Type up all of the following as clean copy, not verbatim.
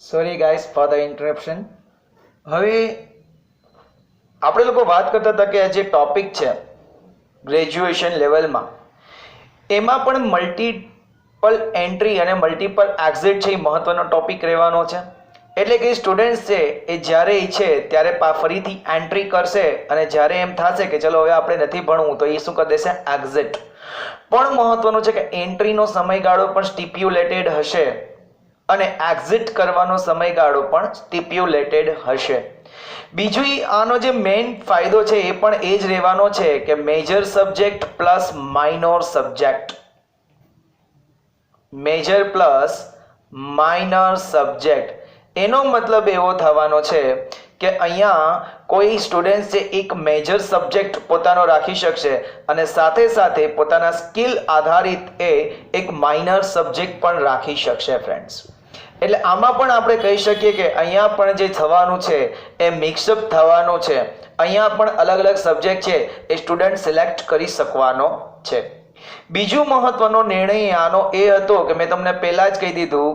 Sorry guys for the interruption. હવે આપણે લોકો વાત કરતા હતા કે જે ટોપિક છે ગ્રેજ્યુએશન લેવલમાં એમાં પણ મલ્ટિપલ એન્ટ્રી અને મલ્ટિપલ એક્ઝિટ છે એ મહત્વનો ટોપિક રહેવાનો છે. એટલે કે સ્ટુડન્ટ્સ છે એ જ્યારે ઈચ્છે ત્યારે ફરીથી એન્ટ્રી કરશે અને જ્યારે એમ થશે કે ચલો હવે આપણે નથી ભણવું તો એ શું કરી દેશે, એક્ઝિટ. પણ મહત્વનું છે કે એન્ટ્રીનો સમયગાળો પણ સ્ટિપ્યુલેટેડ હશે અને એક્ઝિટ કરવાનો સમયગાળો પણ સ્ટિપ્યુલેટેડ હશે. બીજું આનો જે મેઇન ફાયદો છે એ પણ એ જ રહેવાનો છે કે major subject plus minor subject, major plus minor subject. એનો મતલબ એવો થવાનો છે કે અહીંયા કોઈ સ્ટુડન્ટ છે એક મેજર સબ્જેક્ટ પોતાનો રાખી શકશે અને સાથે સાથે પોતાના સ્કિલ આધારિત એક માઇનર સબ્જેક્ટ પણ રાખી શકશે ફ્રેન્ડ્સ. એટલે આમાં પણ આપણે કહી શકીએ કે અહીંયા પણ જે થવાનું છે એ મિક્સઅપ થવાનું છે. અહીંયા પણ અલગ અલગ સબ્જેક્ટ છે એ સ્ટુડન્ટ સિલેક્ટ કરી શકવાનો છે. બીજું મહત્વનો નિર્ણય આનો એ હતો કે મેં તમને પહેલા જ કહી દીધું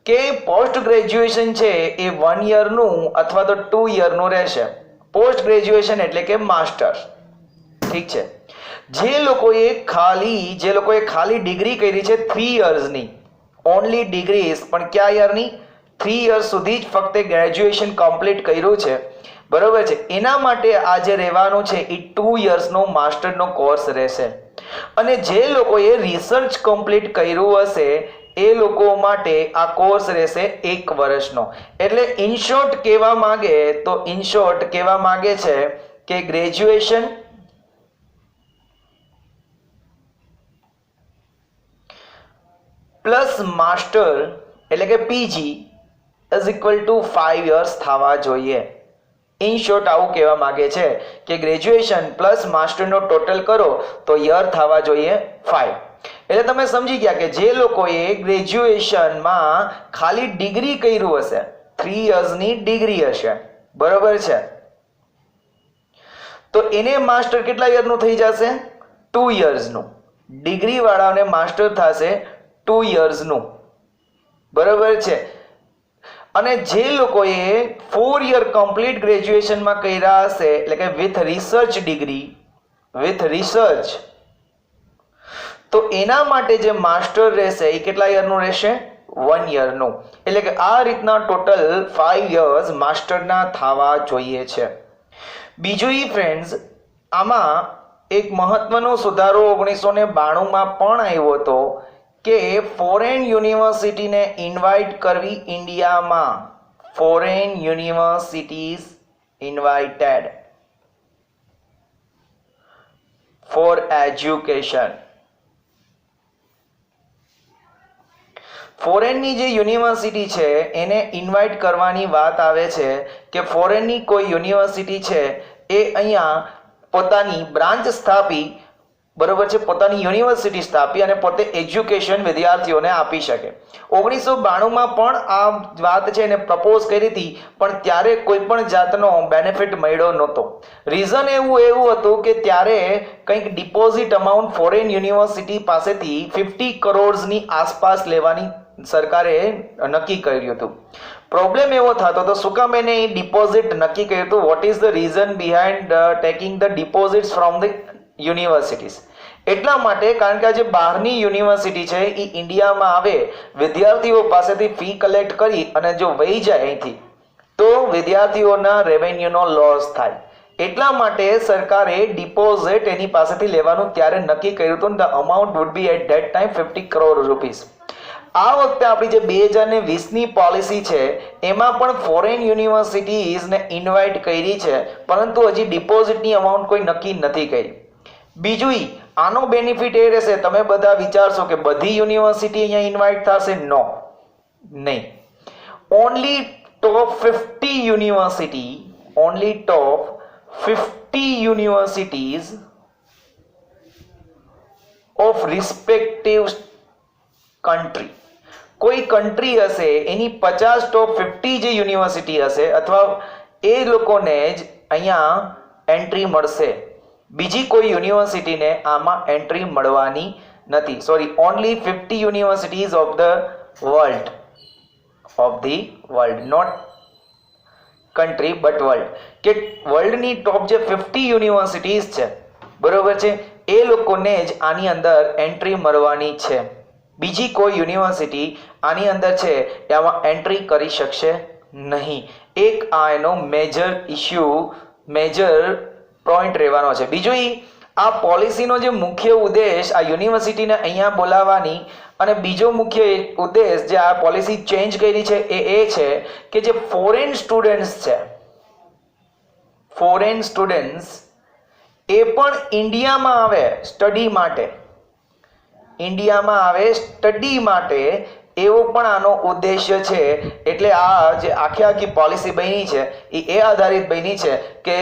કે પોસ્ટ ગ્રેજ્યુએશન છે એ 1 યરનું અથવા તો 2 યરનું રહેશે. પોસ્ટ ગ્રેજ્યુએશન એટલે કે માસ્ટર. ઠીક છે. જે લોકોએ ખાલી ડિગ્રી કરી છે 3 યર્સની, ઓનલી ડિગ્રીઝ, પણ કયા યરની? 3 યર્સ સુધી જ ફક્ત ગ્રેજ્યુએશન કમ્પ્લીટ કર્યું છે, બરોબર છે. એના માટે આ જે રહેવાનું છે એ 2 યર્સનો માસ્ટરનો કોર્સ રહેશે. અને જે લોકોએ રિસર્ચ કમ્પ્લીટ કર્યું હશે એ લોકો માટે આ કોર્સ રહેશે 1 વર્ષનો. એટલે ઇન શોર્ટ કહેવા માંગે છે કે ગ્રેજ્યુએશન પ્લસ માસ્ટર એટલે કે PG is equal to 5 years થવા જોઈએ. ઇન શોર્ટ આવું કહેવા માંગે છે કે ગ્રેજ્યુએશન પ્લસ માસ્ટરનો ટોટલ કરો તો યર થવા જોઈએ 5. એટલે તમે સમજી ગયા કે જે લોકોએ ગ્રેજ્યુએશનમાં ખાલી ડિગ્રી કર્યું હશે, 3 યર્સની ડિગ્રી હશે, બરોબર છે, તો એને માસ્ટર કેટલા યરનું થઈ જશે? 2 યર્સનું. ડિગ્રી વાળાને માસ્ટર થશે 2 યર્સનું, બરોબર છે. અને જે લોકોએ 4 યર કમ્પ્લીટ ગ્રેજ્યુએશનમાં કર્યા હશે એટલે કે with research degree, with research, તો એના માટે જે માસ્ટર રહેશે એ કેટલા યરનું રહેશે? 1 યરનું. એટલે કે આ રીતના ટોટલ 5 યર્સ માસ્ટરના થવા જોઈએ છે. બીજું ફ્રેન્ડ્સ, આમાં એક મહત્વનો સુધારો 1992માં પણ આવ્યો હતો કે ફોરેન યુનિવર્સિટીને ઇન્વાઇટ કરવી ઇન્ડિયામાં. Foreign universities invited for education. ફોરેનની જે યુનિવર્સિટી છે એને ઇન્વાઇટ કરવાની વાત આવે છે કે ફોરેનની કોઈ યુનિવર્સિટી છે એ અહીંયા પોતાની બ્રાન્ચ સ્થાપી, બરોબર છે, પોતાની યુનિવર્સિટી સ્થાપી અને પોતે એજ્યુકેશન વિદ્યાર્થીઓને આપી શકે. 1992માં પણ આ વાત છે એને પ્રપોઝ કરી હતી, પણ ત્યારે કોઈ પણ જાતનો બેનિફિટ મળ્યો નહોતો. રીઝન એવું હતું કે ત્યારે કંઈક ડિપોઝિટ અમાઉન્ટ ફોરેન યુનિવર્સિટી પાસેથી 50 કરોડની આસપાસ લેવાની સરકારે નક્કી કર્યું હતું. પ્રોબ્લેમ એવો થતો હતો, શું કામ એને ડિપોઝિટ નક્કી કર્યું હતું? What is the reason behind taking the deposits from the universities? એટલા માટે કારણ કે આ જે બહારની યુનિવર્સિટી છે એ ઇન્ડિયામાં આવે, વિદ્યાર્થીઓ પાસેથી ફી કલેક્ટ કરી અને જો વહી જાય અહીંથી તો વિદ્યાર્થીઓના રેવન્યુનો લોસ થાય. એટલા માટે સરકારે ડિપોઝિટ એની પાસેથી લેવાનું ત્યારે નક્કી કર્યું હતું. The amount would be at that time 50 crore rupees. આ વખતે આપણી જે 2020ની પોલિસી છે એમાં પણ ફોરેન યુનિવર્સિટીઝને ઇન્વાઇટ કરી છે, પરંતુ હજી ડિપોઝિટની અમાઉન્ટ કોઈ નક્કી નથી કરી. બીજું આનો બેનિફિટ એ રહેશે, તમે બધા વિચારશો કે બધી યુનિવર્સિટી અહીંયા ઇન્વાઇટ થશે. નો, નહીં. Only top 50 university, only top 50 universities of respective country. કોઈ કન્ટ્રી હશે એની 50 ટોપ 50 જે યુનિવર્સિટી હશે અથવા એ લોકોને જ અહીંયા એન્ટ્રી મળશે. બીજી કોઈ યુનિવર્સિટીને આમાં એન્ટ્રી મળવાની નથી. Sorry, only 50 universities of the world, of the world, not country but world, કે વર્લ્ડની ટોપ જે 50 યુનિવર્સિટીઝ છે, બરોબર છે, એ લોકોને જ આની અંદર એન્ટ્રી મળવાની છે. બીજી કોઈ યુનિવર્સિટી આની અંદર છે એમાં એન્ટ્રી કરી શકશે નહીં. એક આ એનો મેજર ઇશ્યુ, મેજર પોઈન્ટ રહેવાનો છે. બીજું આ પોલિસીનો જે મુખ્ય ઉદ્દેશ આ યુનિવર્સિટીને અહીંયા બોલાવવાની અને બીજો મુખ્ય ઉદ્દેશ જે આ પોલિસી ચેન્જ કરી છે એ છે કે જે ફોરેન સ્ટુડન્ટ્સ છે, ફોરેન સ્ટુડન્ટ્સ એ પણ ઇન્ડિયામાં આવે સ્ટડી માટે, ઇન્ડિયામાં આવે સ્ટડી માટે, એવો પણ આનો ઉદ્દેશ્ય છે. એટલે આ જે આખી પોલિસી બની છે એ આધારિત બની છે કે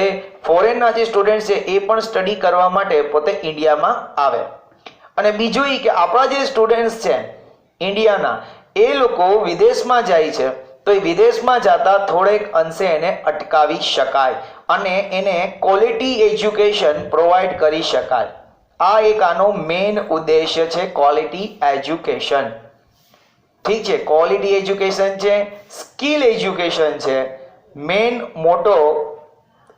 ફોરેનના જે સ્ટુડન્ટ છે એ પણ સ્ટડી કરવા માટે પોતે ઇન્ડિયામાં આવે. અને બીજું કે આપણા જે સ્ટુડન્ટ્સ છે ઇન્ડિયાના, એ લોકો વિદેશમાં જાય છે તો એ વિદેશમાં જતા થોડેક અંશે એને અટકાવી શકાય અને એને ક્વોલિટી એજ્યુકેશન પ્રોવાઈડ કરી શકાય. આ એક આનો મેઇન ઉદ્દેશ્ય છે, ક્વોલિટી એજ્યુકેશન. ઠીક છે, ક્વોલિટી એજ્યુકેશન છે, સ્કિલ એજ્યુકેશન છે, મેઇન મોટો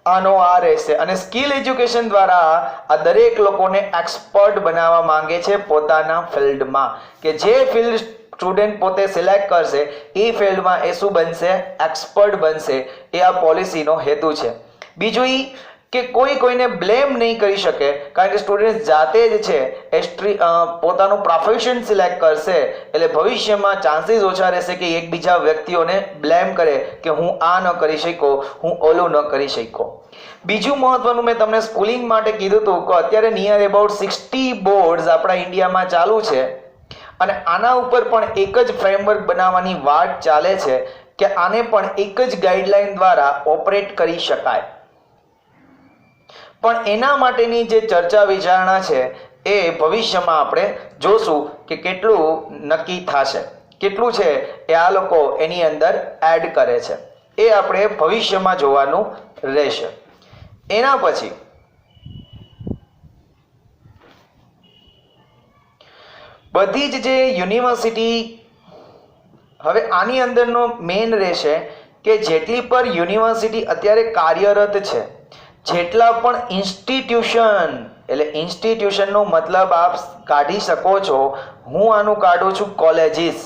આનો આ રહેશે. અને સ્કિલ એજ્યુકેશન દ્વારા આ દરેક લોકોને એક્સપર્ટ બનાવવા માંગે છે પોતાના ફિલ્ડમાં, કે જે ફિલ્ડ સ્ટુડન્ટ પોતે સિલેક્ટ કરશે એ ફિલ્ડમાં એ શું બનશે, એક્સપર્ટ બનશે. એ આ પોલિસીનો હેતુ છે. બીજું કે કોઈને બ્લેમ નહીં કરી શકે, કારણ કે સ્ટુડન્ટ જાતે જ છે પોતાનું પ્રોફેશન સિલેક્ટ કરશે, એટલે ભવિષ્યમાં ચાન્સીસ ઓછા રહેશે કે એકબીજા વ્યક્તિઓને બ્લેમ કરે કે હું આ ન કરી શક્યો, હું ઓલું ન કરી શક્યો. બીજું મહત્વનું મેં તમને સ્કૂલિંગ માટે કીધું હતું કે અત્યારે નિયર અબાઉટ 60 બોર્ડ્સ આપણા ઇન્ડિયામાં ચાલુ છે અને આના ઉપર પણ એક જ ફ્રેમવર્ક બનાવવાની વાત ચાલે છે કે આને પણ એક જ ગાઈડલાઈન દ્વારા ઓપરેટ કરી શકાય. પણ એના માટેની જે ચર્ચા વિચારણા છે એ ભવિષ્યમાં આપણે જોશું કે કેટલું નક્કી થશે, કેટલું છે એ આ લોકો એની અંદર એડ કરે છે, એ આપણે ભવિષ્યમાં જોવાનું રહેશે. એના પછી બધી જ જે યુનિવર્સિટી, હવે આની અંદરનો મેઇન રહેશે કે જેટલી પણ યુનિવર્સિટી અત્યારે કાર્યરત છે, જેટલા પણ ઇન્સ્ટિટ્યુશન, એટલે ઇન્સ્ટિટ્યુશનનો મતલબ આપ કાઢી શકો છો, હું આનું કાઢું છું કોલેજીસ,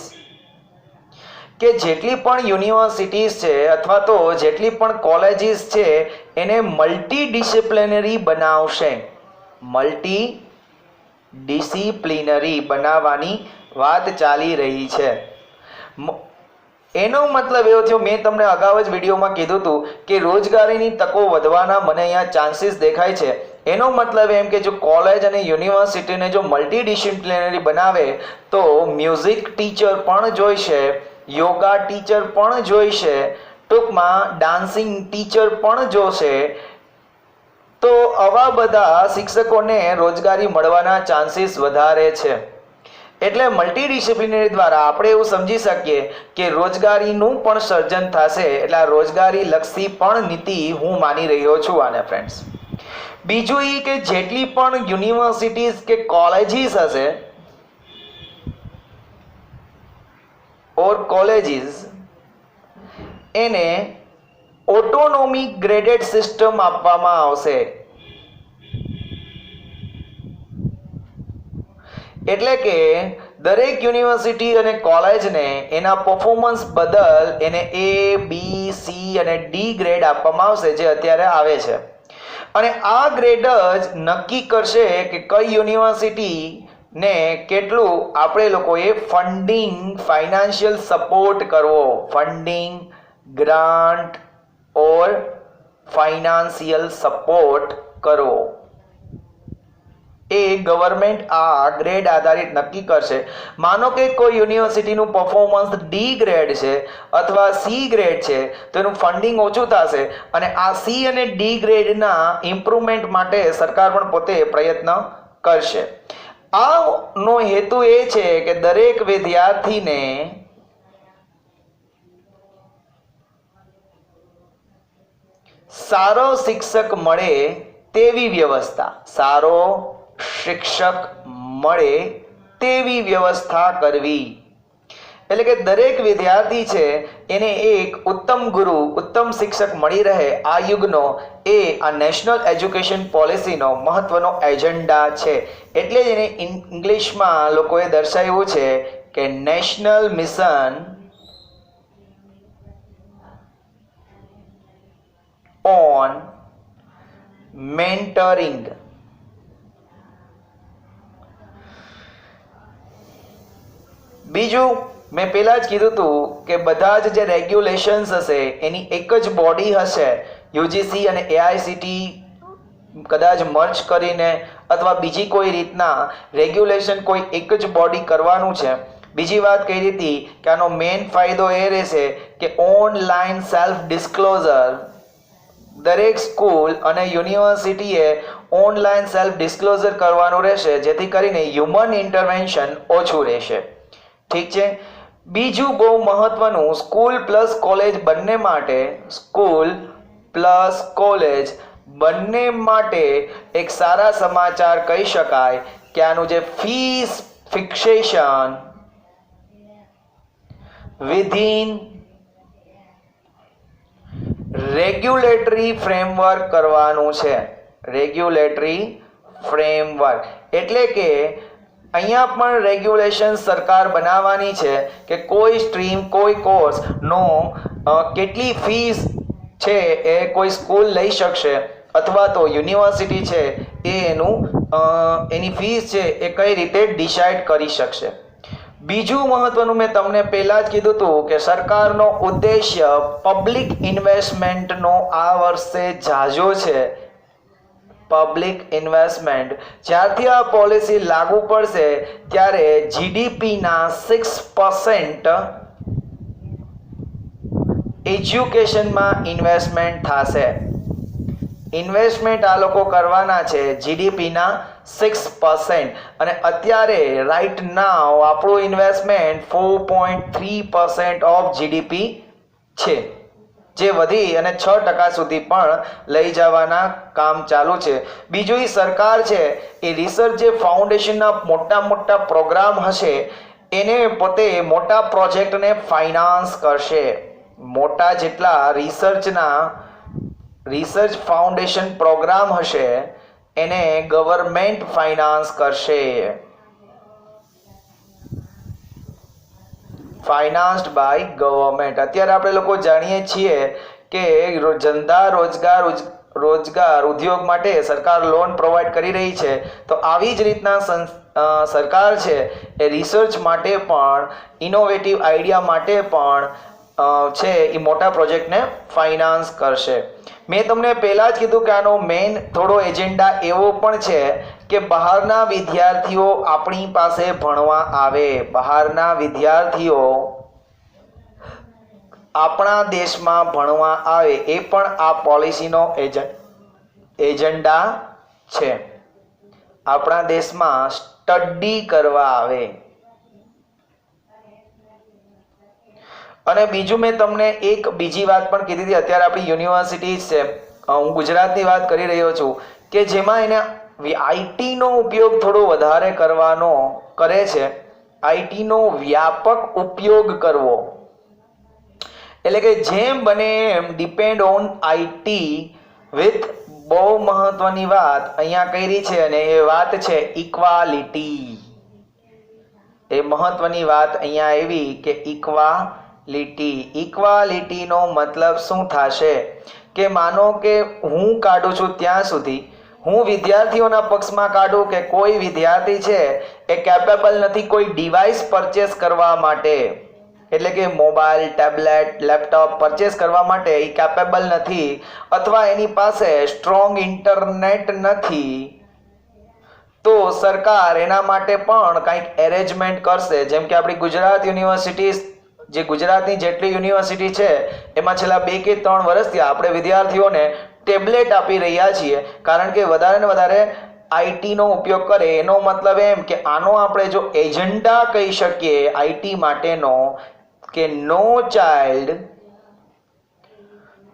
કે જેટલી પણ યુનિવર્સિટીઝ છે અથવા તો જેટલી પણ કોલેજીસ છે એને મલ્ટી ડિસિપ્લિનરી બનાવશે, મલ્ટી ડિસિપ્લિનરી બનાવવાની વાત ચાલી રહી છે. એનો મતલબ એવો થયો, મેં તમને અગાઉ જ વિડીયોમાં કીધું હતું કે રોજગારીની તકો વધવાના મને અહીંયા ચાન્સીસ દેખાય છે. એનો મતલબ એમ કે જો કોલેજ અને યુનિવર્સિટીને જો મલ્ટી ડિસિપ્લિનરી બનાવે તો મ્યુઝિક ટીચર પણ જોઈશે, યોગા ટીચર પણ જોઈશે, ટૂંકમાં ડાન્સિંગ ટીચર પણ જોશે. તો આવા બધા શિક્ષકોને રોજગારી મળવાના ચાન્સીસ વધારે છે. એટલે મલ્ટી ડિસિપ્લિનરી દ્વારા આપણે એવું સમજી શકીએ કે રોજગારીનું પણ સર્જન થશે. એટલે આ રોજગારી લક્ષી પણ નીતિ હું માની રહ્યો છું આને ફ્રેન્ડ્સ. બીજું એ કે જેટલી પણ યુનિવર્સિટીઝ કે કોલેજીસ હશે ઓર કોલેજીસ, એને ઓટોનોમી ગ્રેડેડ સિસ્ટમ આપવામાં આવશે. એટલે કે દરેક યુનિવર્સિટી અને કોલેજને એના પરફોર્મન્સ બદલ એને A, B, C અને D ગ્રેડ આપવામાં આવશે, જે અત્યારે આવે છે. અને આ ગ્રેડ જ નક્કી કરશે કે કઈ યુનિવર્સિટીને કેટલું આપણે લોકોએ ફંડિંગ, ફાઇનાન્શિયલ સપોર્ટ કરવો, ફંડિંગ, ગ્રાન્ટ ઓર ફાઇનાન્શિયલ સપોર્ટ કરવો. એ ગવર્મેન્ટ આ ગ્રેડ આધારિત નક્કી કરશે. માનો કે કોઈ યુનિવર્સિટીનું પરફોર્મન્સ D ગ્રેડ છે અથવા C ગ્રેડ છે તો એનું ફંડિંગ ઓછું થશે અને આ C અને D ગ્રેડના ઇમ્પ્રુવમેન્ટ માટે સરકાર પણ પોતે પ્રયત્ન કરશે. આનો હેતુ એ છે કે દરેક વિદ્યાર્થીને સારો શિક્ષક મળે તેવી વ્યવસ્થા, સારો શિક્ષક મળે તેવી વ્યવસ્થા કરવી. એટલે કે દરેક વિદ્યાર્થી છે એને એક ઉત્તમ ગુરુ, ઉત્તમ શિક્ષક મળી રહે, આ યુગનો એ આ નેશનલ એજ્યુકેશન પોલિસીનો મહત્વનો એજન્ડા છે. એટલે જ એને ઇંગ્લિશમાં લોકોએ દર્શાવ્યું છે કે નેશનલ મિશન ઓન મેન્ટરિંગ. બીજું, મેં પહેલાં જ કીધું હતું કે બધા જ જે રેગ્યુલેશન્સ હશે એની એક જ બોડી હશે. યુજીસી અને એઆઈસીટી કદાચ મર્જ કરીને અથવા બીજી કોઈ રીતના રેગ્યુલેશન કોઈ એક જ બોડી કરવાનું છે. બીજી વાત કહી હતી કે આનો મેઇન ફાયદો એ રહેશે કે ઓનલાઈન સેલ્ફ ડિસ્ક્લોઝર. દરેક સ્કૂલ અને યુનિવર્સિટીએ ઓનલાઈન સેલ્ફ ડિસ્ક્લોઝર કરવાનું રહેશે, જેથી કરીને હ્યુમન ઇન્ટરવેન્શન ઓછું રહેશે. ઠીક છે. બીજું બહુ મહત્વનું, સ્કૂલ પ્લસ કોલેજ બંને માટે, સ્કૂલ પ્લસ કોલેજ બંને માટે એક સારા સમાચાર કહી શકાય કે આનું જે fees fixation within regulatory framework કરવાનું છે. રેગ્યુલેટરી ફ્રેમવર્ક એટલે કે અહીંયા પણ રેગ્યુલેશન સરકાર બનાવવાની છે કે કોઈ સ્ટ્રીમ, કોઈ કોર્સનો કેટલી ફીસ છે એ કોઈ સ્કૂલ લઈ શકશે અથવા તો યુનિવર્સિટી છે એ એની ફીસ છે એ કઈ રીતે ડિસાઇડ કરી શકશે. બીજું મહત્વનું, મેં તમને પહેલાં જ કીધું હતું કે સરકારનો ઉદ્દેશ્ય પબ્લિક ઇન્વેસ્ટમેન્ટનો આ વર્ષે ઝાઝો છે. પબ્લિક ઇન્વેસ્ટમેન્ટ જ્યારથી આ પોલિસી લાગુ પડશે ત્યારે જીડીપીના 6% એજ્યુકેશનમાં ઇન્વેસ્ટમેન્ટ થશે. ઇન્વેસ્ટમેન્ટ આ લોકો કરવાના છે જીડીપીના 6%. અને અત્યારે રાઈટ નાવ આપણું ઇન્વેસ્ટમેન્ટ 4.3% ઓફ જીડીપી છે, જે વધી અને 6% સુધી પણ લઈ જવાના કામ ચાલુ છે. બીજું, એ સરકાર છે એ રિસર્ચ જે ફાઉન્ડેશનના મોટા મોટા પ્રોગ્રામ હશે એને પોતે મોટા પ્રોજેક્ટને ફાઇનાન્સ કરશે. મોટા જેટલા રિસર્ચ ફાઉન્ડેશન પ્રોગ્રામ હશે એને ગવર્મેન્ટ ફાઇનાન્સ કરશે. ફાઇનાન્સ્ડ બાય ગવર્મેન્ટ. અત્યારે આપણે લોકો જાણીએ છીએ કે ધંધા રોજગાર ઉદ્યોગ માટે સરકાર લોન પ્રોવાઈડ કરી રહી છે. તો આવી જ રીતના સરકાર છે એ રિસર્ચ માટે પણ, ઇનોવેટિવ આઈડિયા માટે પણ છે એ મોટા પ્રોજેક્ટને ફાઇનાન્સ કરશે. મેં તમને પહેલાં જ કીધું કે આનો મેઇન થોડો એજન્ડા એવો પણ છે કે બહારના વિદ્યાર્થીઓ આપણી પાસે ભણવા આવે. બહારના વિદ્યાર્થીઓ આપણા દેશમાં ભણવા આવે એ પણ આ પોલિસીનો એજન્ડા છે. આપણા દેશમાં સ્ટડી કરવા આવે. અને બીજું, મેં તમને એક બીજી વાત પણ કીધી હતી. અત્યારે આપણી યુનિવર્સિટી છે, હું ગુજરાતની વાત કરી રહ્યો છું, કે જેમાં એને આઈટીનો ઉપયોગ થોડો વધારે કરવાનો કરે છે. આઈટીનો વ્યાપક ઉપયોગ કરવો એટલે કે જેમ બને એમ ડિપેન્ડ ઓન આઈટી વિથ બહુ મહત્વની વાત અહીંયા કરી છે અને એ વાત છે ઇક્વાલિટી. એ મહત્વની વાત અહીંયા આવી કે ઇક્વાલિટીનો મતલબ શું થશે કે માનો કે હું કાઢું છું ત્યાં સુધી, હું વિદ્યાર્થીઓના પક્ષમાં કાઢું કે કોઈ વિદ્યાર્થી છે એ કેપેબલ નથી કોઈ ડિવાઇસ પરચેસ કરવા માટે, એટલે કે મોબાઈલ, ટેબ્લેટ, લેપટોપ પરચેસ કરવા માટે એ કેપેબલ નથી અથવા એની પાસે સ્ટ્રોંગ ઇન્ટરનેટ નથી, તો સરકાર એના માટે પણ કંઈક એરેન્જમેન્ટ કરશે. જેમ કે આપણી ગુજરાત યુનિવર્સિટી, જે ગુજરાતની જેટલી યુનિવર્સિટી છે એમાં છેલ્લા 2 કે 3 વર્ષથી આપણે વિદ્યાર્થીઓને ટેબ્લેટ આપી રહ્યા છીએ, કારણ કે વધારે ને વધારે આઈટીનો ઉપયોગ કરે. એનો મતલબ એમ કે આનો આપણે જો એજન્ડા કહી શકીએ આઈટી માટેનો કે no child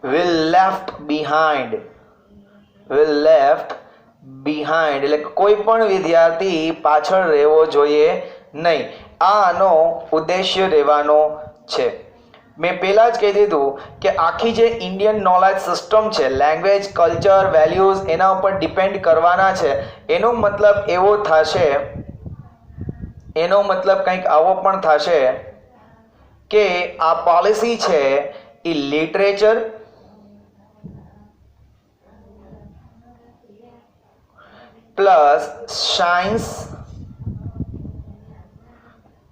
will left behind, એટલે કોઈ પણ વિદ્યાર્થી પાછળ રહેવો જોઈએ નહીં. આનો ઉદ્દેશ્ય રહેવાનો છે. મેં પહેલાં જ કહી દીધું કે આખી જે ઇન્ડિયન નોલેજ સિસ્ટમ છે, લેંગ્વેજ, કલ્ચર, વેલ્યુઝ એના ઉપર ડિપેન્ડ કરવાના છે. એનો મતલબ એવો થશે, એનો મતલબ કંઈક આવો પણ થશે કે આ પોલિસી છે એ literature plus science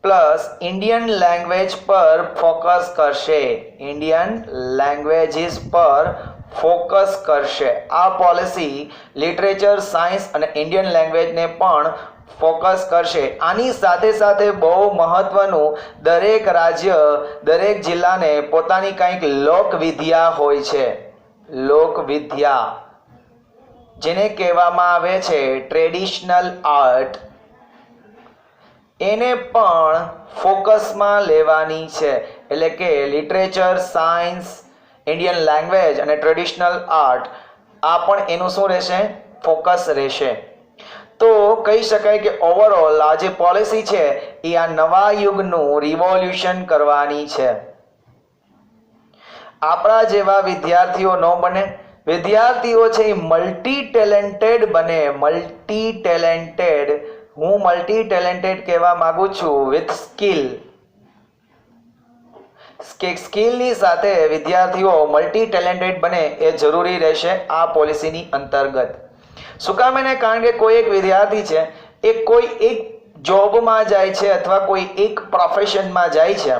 plus Indian language પર ફોકસ કરશે. ઇન્ડિયન લેંગ્વેજીસ પર ફોકસ કરશે. આ પોલિસી લિટરેચર, સાયન્સ અને ઇન્ડિયન લેંગ્વેજને પણ ફોકસ કરશે. આની સાથે સાથે બહુ મહત્વનું, દરેક રાજ્ય, દરેક જિલ્લાને પોતાની કંઈક લોકવિદ્યા હોય છે. લોકવિદ્યા જેને કહેવામાં આવે છે ટ્રેડિશનલ આર્ટ, એને પણ ફોકસમાં લેવાની છે. એટલે કે લિટરેચર, સાયન્સ, ઇન્ડિયન લેંગ્વેજ અને ટ્રેડિશનલ આર્ટ, આ પણ એનું શું રહેશે? ફોકસ રહેશે. તો કહી શકાય કે ઓવરઓલ આ જે પોલિસી છે એ આ નવા યુગનું રિવોલ્યુશન કરવાની છે. આપણા જેવા વિદ્યાર્થીઓ ન બને, વિદ્યાર્થીઓ છે એ મલ્ટી ટેલેન્ટેડ બને. મલ્ટી ટેલેન્ટેડ, હું મલ્ટી ટેલેન્ટેડ કહેવા માંગુ છું વિથ સ્કિલ. સ્કિલની સાથે વિદ્યાર્થીઓ મલ્ટી ટેલેન્ટેડ બને એ જરૂરી રહેશે આ પોલિસીની અંતર્ગત. શું કામ એને? કારણ કે કોઈ એક વિદ્યાર્થી છે એ કોઈ એક જોબમાં જાય છે અથવા કોઈ એક પ્રોફેશનમાં જાય છે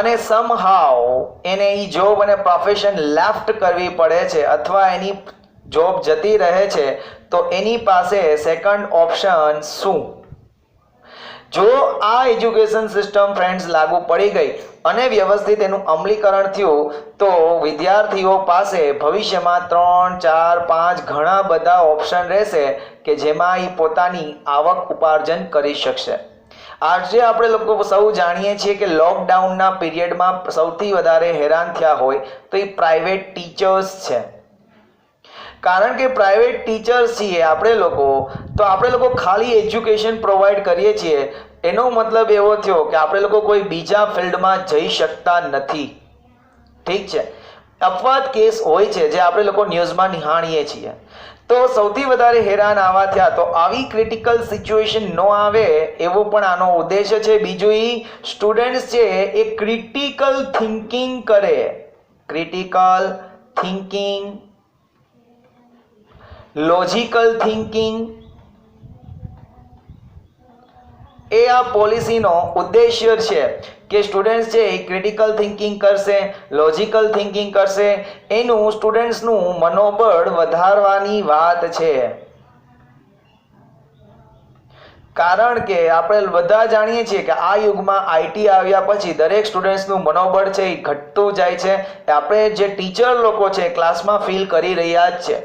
અને સમહાવ એને એ જોબ અને પ્રોફેશન લેફ્ટ કરવી પડે છે અથવા એની જોબ જતી રહે છે, તો એની પાસે સેકન્ડ ઓપ્શન શું? જો આ એજ્યુકેશન સિસ્ટમ ફ્રેન્ડ્સ લાગુ પડી ગઈ અને વ્યવસ્થિત એનું અમલીકરણ થયું તો વિદ્યાર્થીઓ પાસે ભવિષ્યમાં 3, 4, 5 ઘણા બધા ઓપ્શન રહેશે કે જેમાં એ પોતાની આવક ઉપાર્જન કરી શકશે. આજે આપણે લોકો સૌ જાણીએ છીએ કે લોકડાઉનના પીરિયડમાં સૌથી વધારે હેરાન થયા હોય તો એ પ્રાઇવેટ ટીચર્સ છે. કારણ કે પ્રાઇવેટ ટીચર્સ છીએ આપણે લોકો, તો આપણે લોકો ખાલી એજ્યુકેશન પ્રોવાઈડ કરીએ છીએ. એનો મતલબ એવો થયો કે આપણે લોકો કોઈ બીજા ફિલ્ડમાં જઈ શકતા નથી. ઠીક છે, અપવાદ કેસ હોય છે જે આપણે લોકો ન્યૂઝમાં નિહાળીએ છીએ. તો સૌથી વધારે હેરાન આવા થયા. તો આવી ક્રિટિકલ સિચ્યુએશન ન આવે એવો પણ આનો ઉદ્દેશ્ય છે. બીજું એ સ્ટુડન્ટ્સ છે એ ક્રિટિકલ થિંકિંગ કરે. ક્રિટિકલ થિંકિંગ, લોજિકલ થિંકિંગ, એ આ પોલિસીનો ઉદ્દેશ્ય છે કે સ્ટુડન્ટ્સ છે એ ક્રિટિકલ થિંકિંગ કરશે, લોજિકલ થિંકિંગ કરશે. એનું સ્ટુડન્ટ્સનું મનોબળ વધારવાની વાત છે. કારણ કે આપણે બધા જાણીએ છીએ કે આ યુગમાં આઈટી આવ્યા પછી દરેક સ્ટુડન્ટ્સનું મનોબળ છે એ ઘટતું જાય છે. આપણે જે ટીચર લોકો છે ક્લાસમાં ફીલ કરી રહ્યા જ છે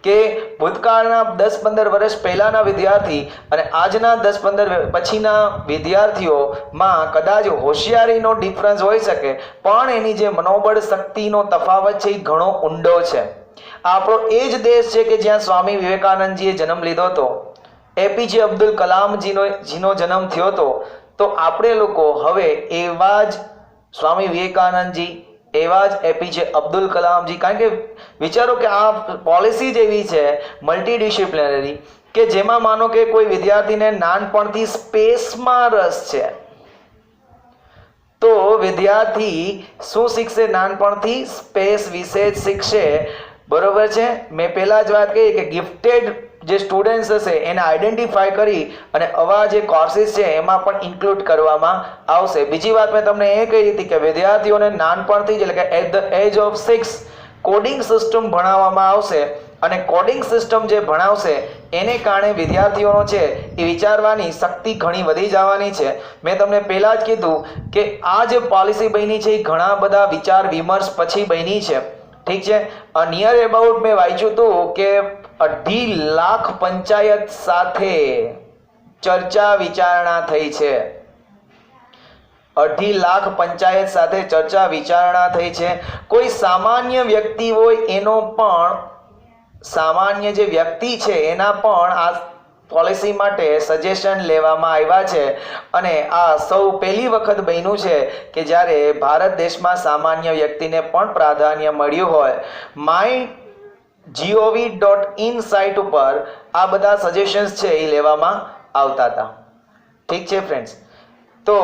કે ભૂતકાળના 10-15 વર્ષ પહેલાના વિદ્યાર્થી અને આજના 10-15 પછીના વિદ્યાર્થીઓમાં કદાચ હોશિયારીનો ડિફરન્સ હોઈ શકે, પણ એની જે મનોબળ શક્તિનો તફાવત છે એ ઘણો ઊંડો છે. આપણો એ જ દેશ છે કે જ્યાં સ્વામી વિવેકાનંદજીએ જન્મ લીધો હતો, એપીજે અબ્દુલ કલામજીનો જન્મ થયો હતો. તો આપણે લોકો હવે એવા જ સ્વામી વિવેકાનંદજી, એવા જ એપીજે અબ્દુલ કલામજી, કારણ કે વિચારો કે આ પોલિસી જ એવી છે મલ્ટીડિસિપ્લિનરી કે જેમાં માનો કે કોઈ વિદ્યાર્થીને નાનપણથી સ્પેસમાં રસ છે, તો વિદ્યાર્થી શું શીખશે? નાનપણથી સ્પેસ વિશે જ શીખશે. બરોબર છે. મેં પહેલા જ વાત કહી કે ગિફ્ટેડ જે સ્ટુડન્ટ્સ હશે એને આઈડેન્ટિફાય કરી અને આવા જે કોર્સિસ છે એમાં પણ ઇન્ક્લુડ કરવામાં આવશે. બીજી વાત મેં તમને એ કહી હતી કે વિદ્યાર્થીઓને નાનપણથી જ એટલે કે at the age of 6 coding system ભણાવવામાં આવશે અને કોડિંગ સિસ્ટમ જે ભણાવશે એને કારણે વિદ્યાર્થીઓનો છે એ વિચારવાની શક્તિ ઘણી વધી જવાની છે. મેં તમને પહેલા જ કીધું કે આ જે પોલિસી બની છે એ ઘણા બધા વિચાર વિમર્શ પછી બની છે. ઠીક છે. નિયર એબાઉટ મેં વાંચ્યું હતું કે 2.5 લાખ પંચાયત સાથે ચર્ચા વિચારણા થઈ છે. 2.5 લાખ પંચાયત સાથે ચર્ચા વિચારણા થઈ છે. કોઈ સામાન્ય વ્યક્તિ હોય એનો પણ, સામાન્ય જે વ્યક્તિ છે એના પણ આ પોલિસી માટે સજેશન લેવામાં આવ્યા છે અને આ સૌ પહેલી વખત બન્યું છે કે જ્યારે ભારત દેશમાં સામાન્ય વ્યક્તિને પણ પ્રાધાન્ય મળ્યું હોય. my.gov.in સાઇટ ઉપર આ બધા સજેશન્સ છે એ લેવામાં આવતા હતા. ઠીક છે ફ્રેન્ડ્સ, તો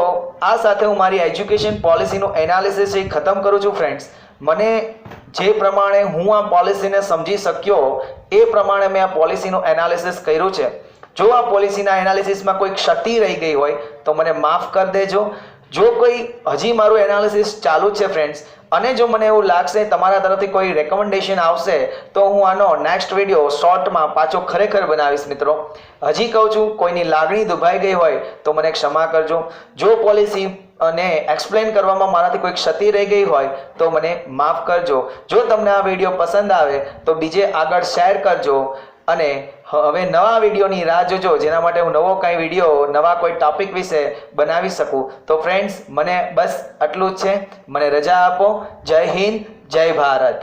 આ સાથે હું મારી એજ્યુકેશન પોલિસીનું એનાલિસિસ એ ખતમ કરું છું ફ્રેન્ડ્સ. મને જે પ્રમાણે હું આ પોલિસીને સમજી શક્યો એ પ્રમાણે મેં આ પોલિસીનું એનાલિસિસ કર્યું છે. જો આ પોલિસીના એનાલિસિસમાં કોઈ ક્ષતિ રહી ગઈ હોય તો મને માફ કરી દેજો. જો કોઈ હજી મારું એનાલિસિસ ચાલુ છે ફ્રેન્ડ્સ, અને જો મને એવું લાગશે તમારા તરફથી કોઈ રેકમેન્ડેશન આવશે તો હું આનો નેક્સ્ટ વિડીયો શોર્ટમાં પાછો ખરેખર બનાવીશ મિત્રો. હજી કહું છું, કોઈની લાગણી દુભાઈ ગઈ હોય તો મને ક્ષમા કરજો. જો પોલિસી અને એક્સપ્લેન કરવામાં મારાથી કોઈ ક્ષતિ રહી ગઈ હોય તો મને માફ કરજો. જો તમને આ વિડીયો પસંદ આવે તો બીજે આગળ શેર કરજો અને હવે નવા વિડીયોની રાહ જોજો, જેના માટે હું નવો કાંઈ વિડીયો નવા કોઈ ટોપિક વિશે બનાવી શકું. તો ફ્રેન્ડ્સ, મને બસ આટલું જ છે. મને રજા આપો. જય હિન્દ, જય ભારત.